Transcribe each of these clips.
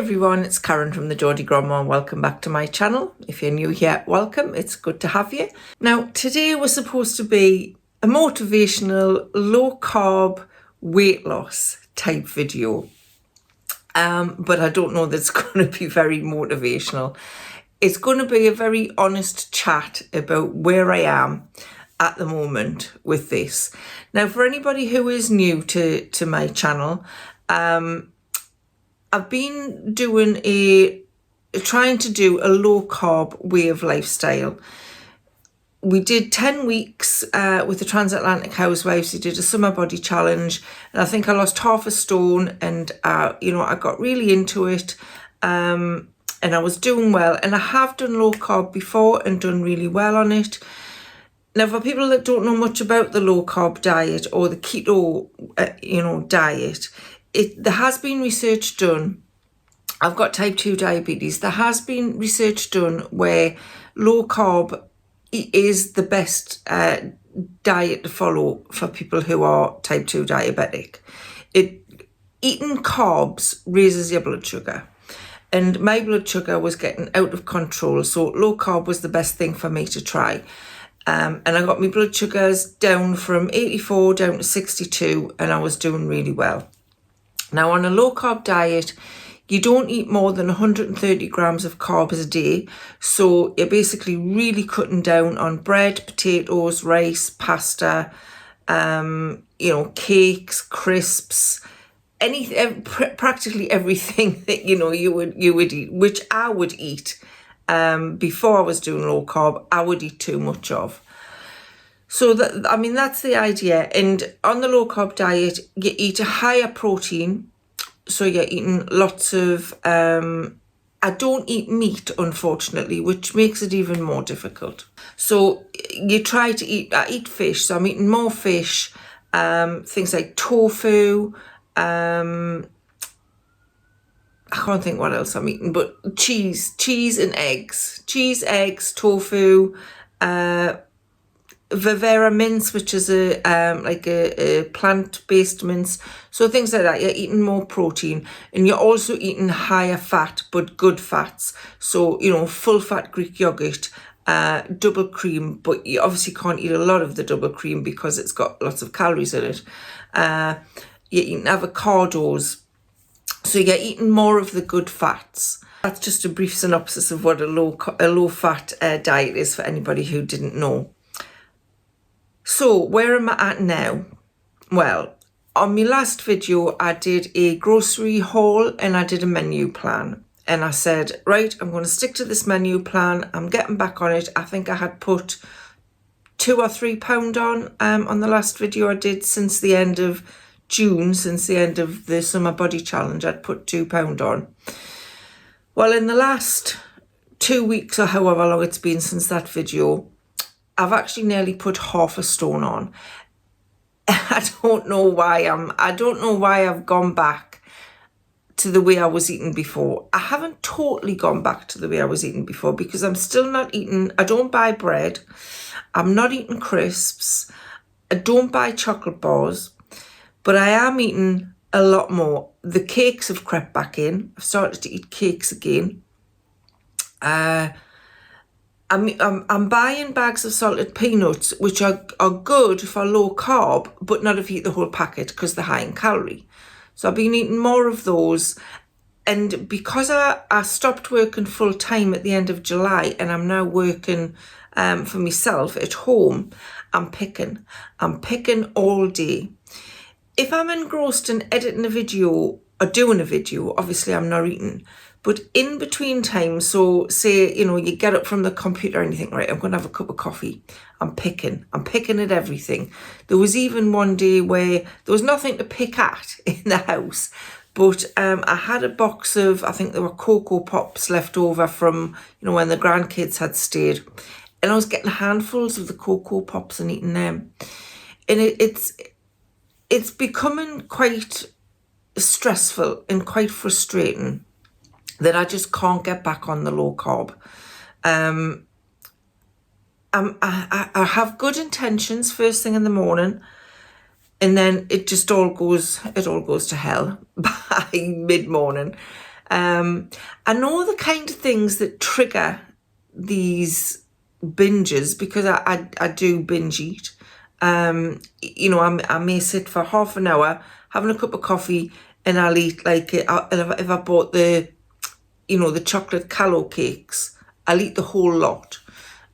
everyone, it's Karen from the Geordie Grandma and welcome back to my channel. If you're new here, welcome, it's good to have you. Now today was supposed to be a motivational, low carb, weight loss type video. But I don't know that it's going to be very motivational. It's going to be a very honest chat about where I am at the moment with this. Now for anybody who is new to my channel, I've been trying to do a low carb way of lifestyle. We did 10 weeks with the Transatlantic Housewives. We did a summer body challenge, and I think I lost half a stone, and I got really into it, and I was doing well. And I have done low carb before and done really well on it. Now, for people that don't know much about the low carb diet or the keto, diet, there has been research done. I've got type 2 diabetes. There has been research done where low carb is the best diet to follow for people who are type 2 diabetic. Eating carbs raises your blood sugar, and my blood sugar was getting out of control, so low carb was the best thing for me to try. And I got my blood sugars down from 84 down to 62, and I was doing really well. Now on a low carb diet, you don't eat more than 130 grams of carbs a day. So you're basically really cutting down on bread, potatoes, rice, pasta, cakes, crisps, practically everything that, you would eat, which I would eat. Before I was doing low carb, I would eat too much of. So that's the idea. And on the low carb diet, you eat a higher protein. So you're eating lots of, I don't eat meat, unfortunately, which makes it even more difficult. So you try to I eat fish. So I'm eating more fish, things like tofu, I can't think what else I'm eating, but cheese and eggs. Cheese, eggs, tofu, Vivera mince, which is a plant-based mince. So things like that. You're eating more protein, and you're also eating higher fat, but good fats. So, full fat Greek yogurt, double cream, but you obviously can't eat a lot of the double cream because it's got lots of calories in it. You're eating avocados. So you're eating more of the good fats. That's just a brief synopsis of what a low fat diet is for anybody who didn't know. So where am I at now? Well, on my last video, I did a grocery haul and I did a menu plan. And I said, right, I'm going to stick to this menu plan. I'm getting back on it. I think I had put 2 or 3 pound on the last video I did since the end of June, since the end of the summer body challenge. I'd put 2 pound on. Well, in the last 2 weeks or however long it's been since that video, I've actually nearly put half a stone on. I don't know why I've gone back to the way I was eating before. I haven't totally gone back to the way I was eating before because I'm still not eating, I don't buy bread. I'm not eating crisps. I don't buy chocolate bars, but I am eating a lot more. The cakes have crept back in. I've started to eat cakes again. I'm buying bags of salted peanuts, which are good for low carb, but not if you eat the whole packet because they're high in calorie. So I've been eating more of those. And because I stopped working full time at the end of July and I'm now working for myself at home, I'm picking all day. If I'm engrossed in editing a video or doing a video, obviously I'm not eating. But in between times, so say, you get up from the computer and you think, right, I'm going to have a cup of coffee. I'm picking at everything. There was even one day where there was nothing to pick at in the house. But I had a box of, I think there were Cocoa Pops left over from, when the grandkids had stayed. And I was getting handfuls of the Cocoa Pops and eating them. And it's becoming quite stressful and quite frustrating that I just can't get back on the low carb. I have good intentions first thing in the morning, and then it all goes to hell by mid-morning. I know the kind of things that trigger these binges, because I do binge eat. You know, I may sit for half an hour having a cup of coffee, and I'll eat like, if I bought the, you know, the chocolate callow cakes, I'll eat the whole lot.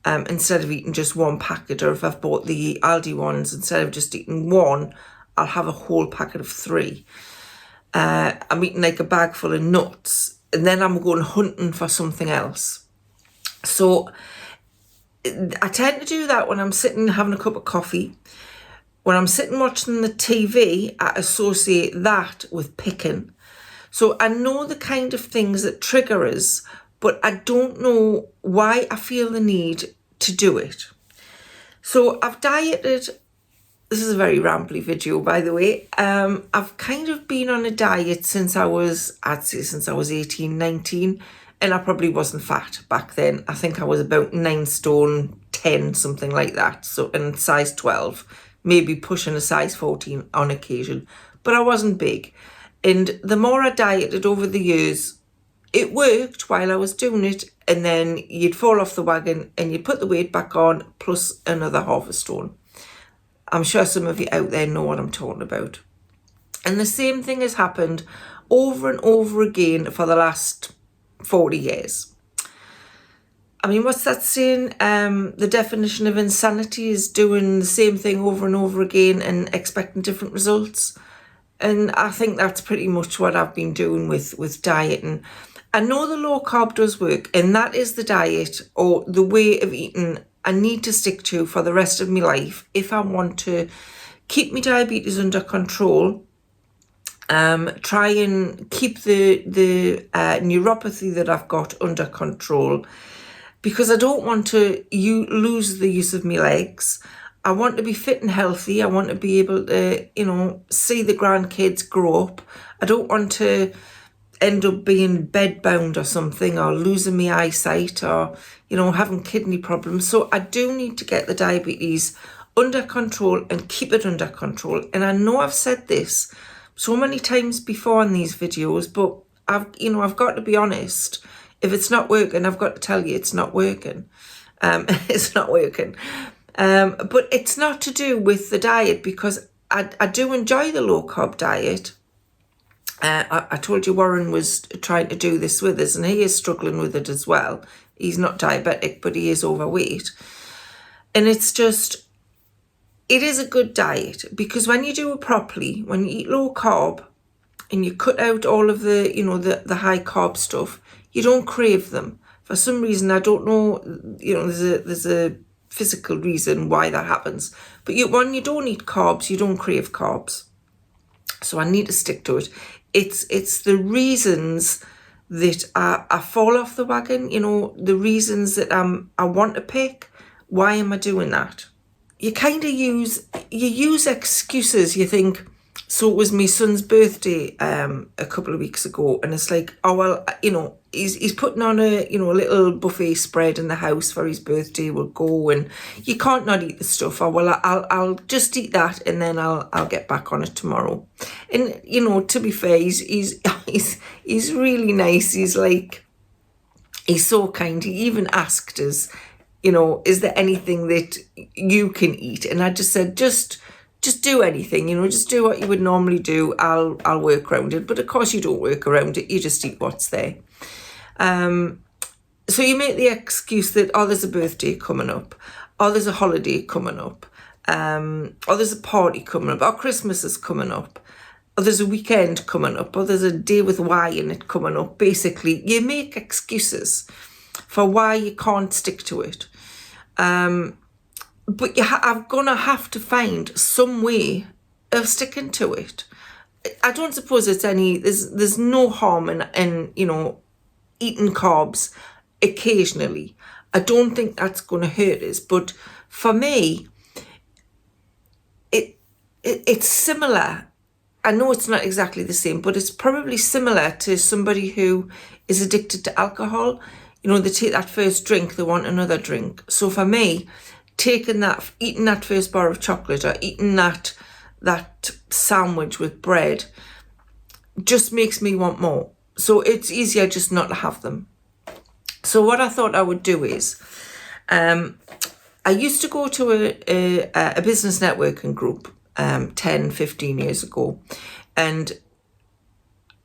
Instead of eating just one packet, or if I've bought the Aldi ones, instead of just eating one, I'll have a whole packet of 3. I'm eating like a bag full of nuts, and then I'm going hunting for something else. So I tend to do that when I'm sitting having a cup of coffee. When I'm sitting watching the TV, I associate that with picking. So I know the kind of things that trigger us, but I don't know why I feel the need to do it. So I've dieted. This is a very rambly video, by the way. I've kind of been on a diet since I'd say since I was 18, 19, and I probably wasn't fat back then. I think I was about 9 stone 10, something like that. So, and size 12, maybe pushing a size 14 on occasion, but I wasn't big. And the more I dieted over the years, it worked while I was doing it, and then you'd fall off the wagon and you'd put the weight back on, plus another half a stone. I'm sure some of you out there know what I'm talking about. And the same thing has happened over and over again for the last 40 years. I mean, what's that saying? The definition of insanity is doing the same thing over and over again and expecting different results. And I think that's pretty much what I've been doing with dieting. I know the low carb does work, and that is the diet or the way of eating I need to stick to for the rest of my life if I want to keep my diabetes under control, try and keep the neuropathy that I've got under control, because I don't want to lose the use of my legs. I want to be fit and healthy. I want to be able to, you know, see the grandkids grow up. I don't want to end up being bedbound or something, or losing my eyesight, or, you know, having kidney problems. So I do need to get the diabetes under control and keep it under control. And I know I've said this so many times before in these videos, but I've got to be honest. If it's not working, I've got to tell you it's not working. It's not working. But it's not to do with the diet, because I do enjoy the low carb diet. I told you Warren was trying to do this with us, and he is struggling with it as well. He's not diabetic, but he is overweight. And it's just, it is a good diet, because when you do it properly, when you eat low carb and you cut out all of the, you know, the high carb stuff, you don't crave them. For some reason, I don't know, you know, there's a physical reason why that happens. But when you don't eat carbs, you don't crave carbs. So I need to stick to it. It's the reasons that I fall off the wagon, you know, the reasons that I want to pick. Why am I doing that? You kind of use excuses. You think, so it was my son's birthday a couple of weeks ago, and it's like, oh well, you know, he's putting on a, you know, a little buffet spread in the house for his birthday. We'll go, and you can't not eat the stuff. Or well, I'll just eat that, and then I'll get back on it tomorrow. And you know, to be fair, he's really nice. He's so kind. He even asked us, you know, is there anything that you can eat? And I just said, just do anything, you know, just do what you would normally do. I'll work around it. But of course you don't work around it. You just eat what's there. So you make the excuse that, oh, there's a birthday coming up, or there's a holiday coming up, or there's a party coming up, or Christmas is coming up, or there's a weekend coming up, or there's a day with Y in it coming up. Basically, you make excuses for why you can't stick to it. But I'm going to have to find some way of sticking to it. I don't suppose there's no harm in, you know, eating carbs occasionally. I don't think that's going to hurt us. But for me, it's similar. I know it's not exactly the same, but it's probably similar to somebody who is addicted to alcohol. You know, they take that first drink, they want another drink. So for me, eating that first bar of chocolate, or eating that sandwich with bread, just makes me want more. So it's easier just not to have them. So what I thought I would do is, I used to go to a business networking group 10, 15 years ago, and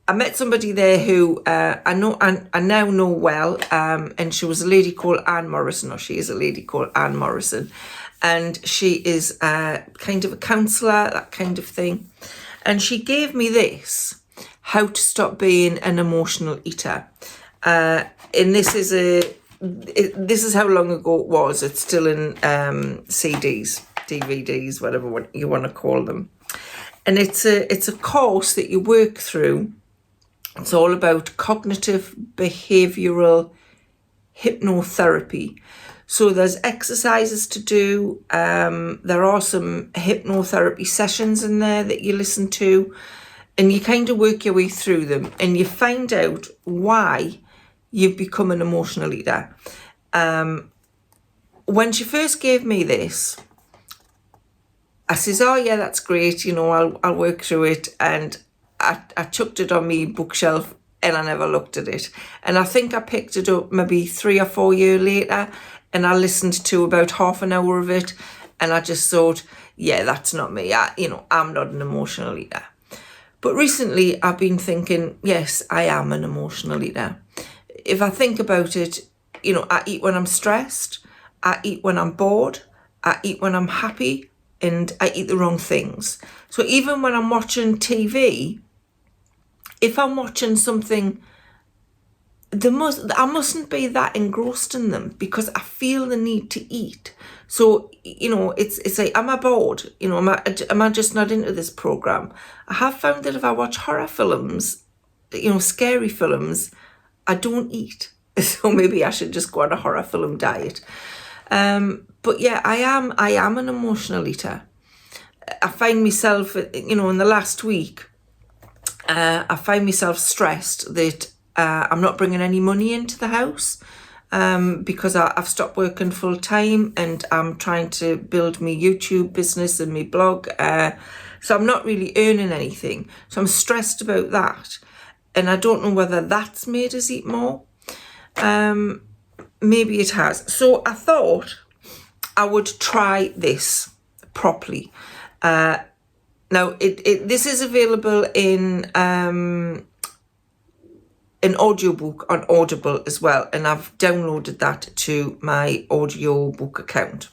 I met somebody there who I now know well, and she was a lady called Morrison, or she is a lady called Morrison, and she is kind of a counsellor, that kind of thing, and she gave me this, How to Stop Being an Emotional Eater, and this is how long ago it was. It's still in CDs, DVDs, whatever you want to call them, and it's a course that you work through. It's all about cognitive behavioural hypnotherapy. So there's exercises to do. There are some hypnotherapy sessions in there that you listen to, and you kind of work your way through them, and you find out why you've become an emotional eater. When she first gave me this, I says, oh yeah, that's great, I'll work through it, and I chucked it on my bookshelf and I never looked at it. And I think I picked it up maybe 3 or 4 years later, and I listened to about half an hour of it, and I just thought, yeah, that's not me. I'm not an emotional eater. But recently I've been thinking, yes, I am an emotional eater. If I think about it, I eat when I'm stressed, I eat when I'm bored, I eat when I'm happy, and I eat the wrong things. So even when I'm watching TV, if I'm watching something, I mustn't be that engrossed in them because I feel the need to eat. So, it's like, am I bored? Am I just not into this program? I have found that if I watch horror films, scary films, I don't eat. So maybe I should just go on a horror film diet. But yeah, I am an emotional eater. I find myself, in the last week, I find myself stressed that I'm not bringing any money into the house because I've stopped working full time, and I'm trying to build my YouTube business and my blog. So I'm not really earning anything. So I'm stressed about that. And I don't know whether that's made us eat more. Maybe it has. So I thought I would try this properly. Now, this is available in an audiobook on Audible as well, and I've downloaded that to my audiobook account.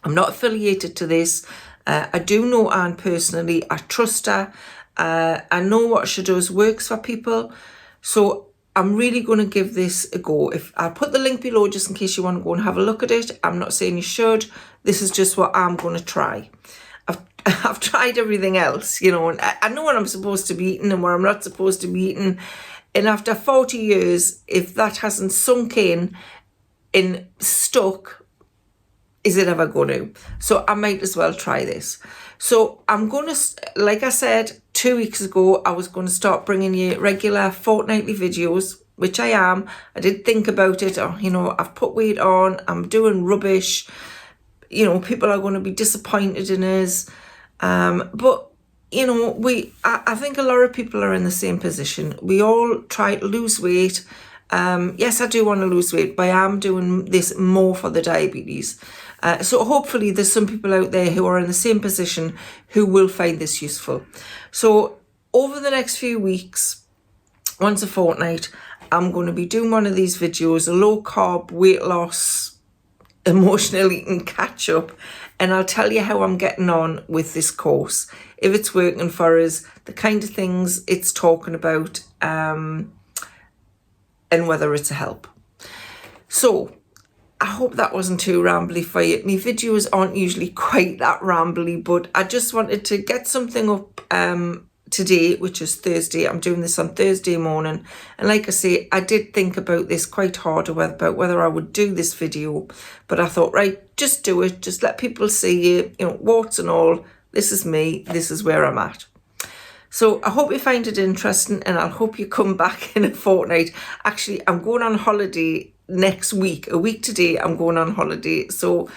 I'm not affiliated to this. I do know Anne personally. I trust her. I know what she does works for people. So I'm really going to give this a go. I'll put the link below just in case you want to go and have a look at it. I'm not saying you should. This is just what I'm going to try. I've tried everything else, and I know what I'm supposed to be eating and what I'm not supposed to be eating. And after 40 years, if that hasn't sunk in and stuck, is it ever going to? So I might as well try this. So I'm going to, like I said, 2 weeks ago, I was going to start bringing you regular fortnightly videos, which I am. I did think about it. I've put weight on. I'm doing rubbish. People are going to be disappointed in us. But, I think a lot of people are in the same position. We all try to lose weight. Yes, I do want to lose weight, but I am doing this more for the diabetes. So hopefully there's some people out there who are in the same position who will find this useful. So over the next few weeks, once a fortnight, I'm going to be doing one of these videos, a low carb, weight loss, emotional eating catch up, and I'll tell you how I'm getting on with this course, if it's working for us, the kind of things it's talking about, and whether it's a help. So I hope that wasn't too rambly for you. My videos aren't usually quite that rambly, but I just wanted to get something up today, which is Thursday. I'm doing this on Thursday morning, and like I say, I did think about this quite hard about whether I would do this video, but I thought, right, just do it, just let people see you, warts and all. This is me, this is where I'm at. So I hope you find it interesting, and I hope you come back in a fortnight. Actually, I'm going on holiday next week. A week today, I'm going on holiday. So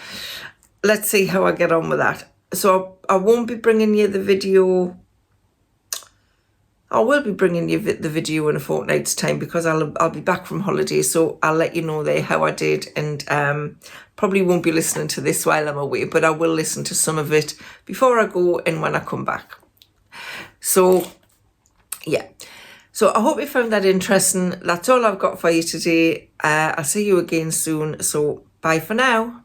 let's see how I get on with that. So I won't be bringing you the video I will be bringing you the video in a fortnight's time because I'll be back from holiday, so I'll let you know there how I did, and probably won't be listening to this while I'm away, but I will listen to some of it before I go and when I come back. So yeah, so I hope you found that interesting. That's all I've got for you today. I'll see you again soon, so bye for now.